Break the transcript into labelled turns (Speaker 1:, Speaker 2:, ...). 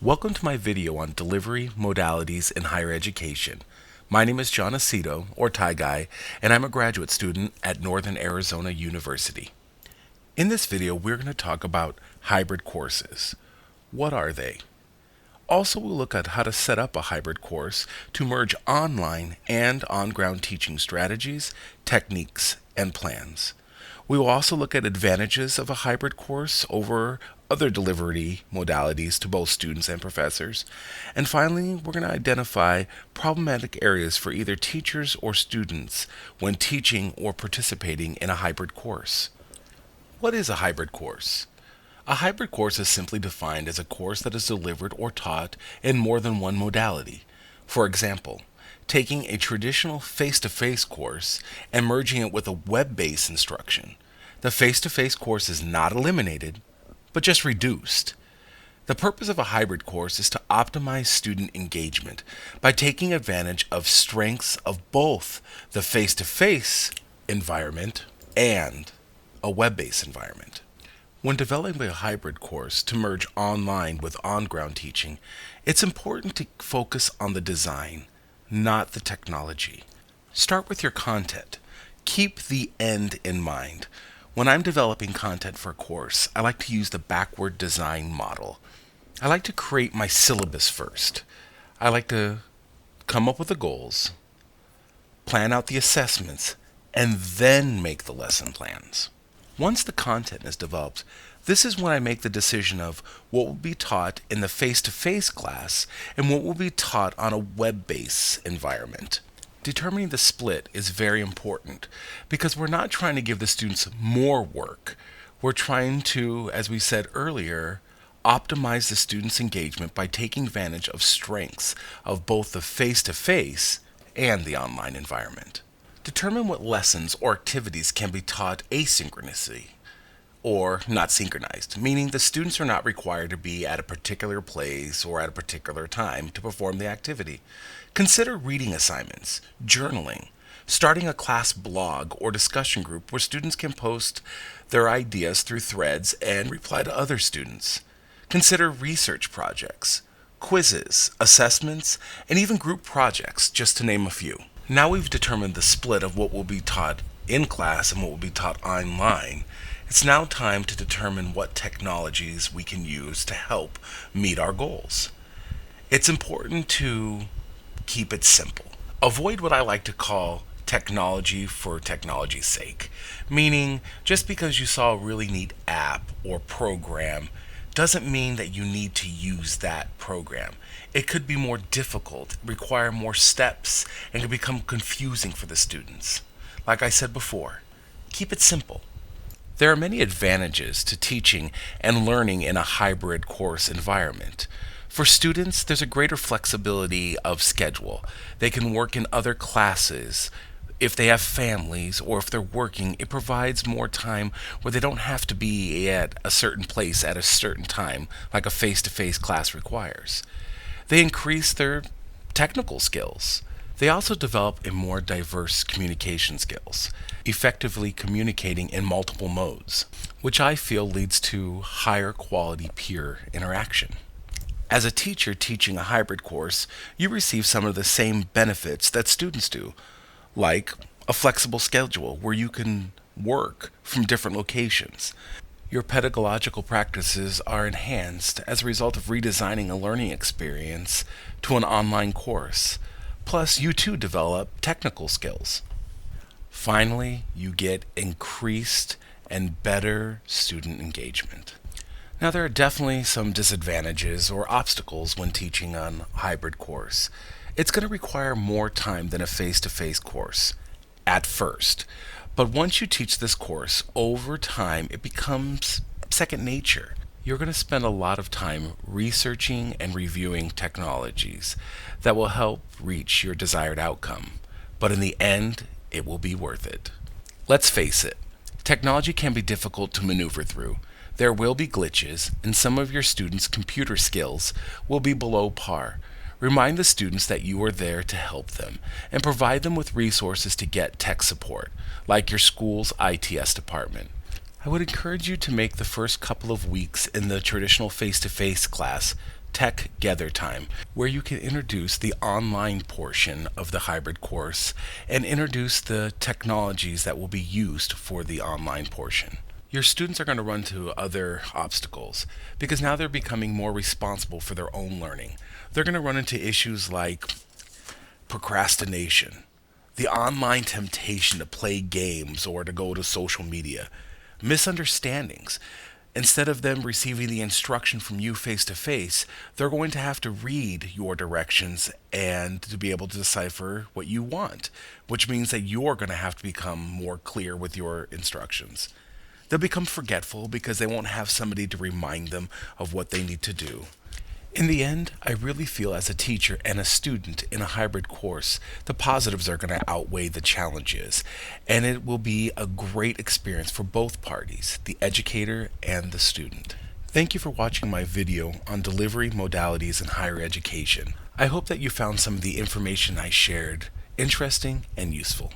Speaker 1: Welcome to my video on delivery modalities in higher education. My name is John Aceto, or Ty Guy, and I'm a graduate student at Northern Arizona University. In this video, we're going to talk about hybrid courses. What are they? Also, we'll look at how to set up a hybrid course to merge online and on-ground teaching strategies, techniques, and plans. We will also look at advantages of a hybrid course over other delivery modalities to both students and professors. And finally, we're going to identify problematic areas for either teachers or students when teaching or participating in a hybrid course. What is a hybrid course? A hybrid course is simply defined as a course that is delivered or taught in more than one modality. For example, taking a traditional face-to-face course and merging it with a web-based instruction. The face-to-face course is not eliminated, but just reduced. The purpose of a hybrid course is to optimize student engagement by taking advantage of strengths of both the face-to-face environment and a web-based environment. When developing a hybrid course to merge online with on-ground teaching, it's important to focus on the design, not the technology. Start with your content. Keep the end in mind. When I'm developing content for a course, I like to use the backward design model. I like to create my syllabus first. I like to come up with the goals, plan out the assessments, and then make the lesson plans. Once the content is developed, this is when I make the decision of what will be taught in the face-to-face class and what will be taught on a web-based environment. Determining the split is very important because we're not trying to give the students more work. We're trying to, as we said earlier, optimize the students' engagement by taking advantage of strengths of both the face-to-face and the online environment. Determine what lessons or activities can be taught asynchronously or not synchronized, meaning the students are not required to be at a particular place or at a particular time to perform the activity. Consider reading assignments, journaling, starting a class blog or discussion group where students can post their ideas through threads and reply to other students. Consider research projects, quizzes, assessments, and even group projects, just to name a few. Now we've determined the split of what will be taught in class and what will be taught online. It's now time to determine what technologies we can use to help meet our goals. It's important to keep it simple. Avoid what I like to call technology for technology's sake, meaning just because you saw a really neat app or program doesn't mean that you need to use that program. It could be more difficult, require more steps, and can become confusing for the students. Like I said before, keep it simple. There are many advantages to teaching and learning in a hybrid course environment. For students, there's a greater flexibility of schedule. They can work in other classes. If they have families or if they're working, it provides more time where they don't have to be at a certain place at a certain time like a face-to-face class requires. They increase their technical skills. They also develop a more diverse communication skills, effectively communicating in multiple modes, which I feel leads to higher quality peer interaction. As a teacher teaching a hybrid course, you receive some of the same benefits that students do, like a flexible schedule where you can work from different locations. Your pedagogical practices are enhanced as a result of redesigning a learning experience to an online course. Plus, you too develop technical skills. Finally, you get increased and better student engagement. Now, there are definitely some disadvantages or obstacles when teaching on a hybrid course. It's going to require more time than a face-to-face course at first. But once you teach this course, over time, it becomes second nature. You're going to spend a lot of time researching and reviewing technologies that will help reach your desired outcome. But in the end, it will be worth it. Let's face it, technology can be difficult to maneuver through. There will be glitches, and some of your students' computer skills will be below par. Remind the students that you are there to help them and provide them with resources to get tech support, like your school's ITS department. I would encourage you to make the first couple of weeks in the traditional face-to-face class Tech Gather Time, where you can introduce the online portion of the hybrid course and introduce the technologies that will be used for the online portion. Your students are going to run into other obstacles because now they're becoming more responsible for their own learning. They're going to run into issues like procrastination, the online temptation to play games or to go to social media, misunderstandings. Instead of them receiving the instruction from you face to face, they're going to have to read your directions and to be able to decipher what you want, which means that you're going to have to become more clear with your instructions. They'll become forgetful because they won't have somebody to remind them of what they need to do. In the end, I really feel as a teacher and a student in a hybrid course, the positives are going to outweigh the challenges, and it will be a great experience for both parties, the educator and the student. Thank you for watching my video on delivery modalities in higher education. I hope that you found some of the information I shared interesting and useful.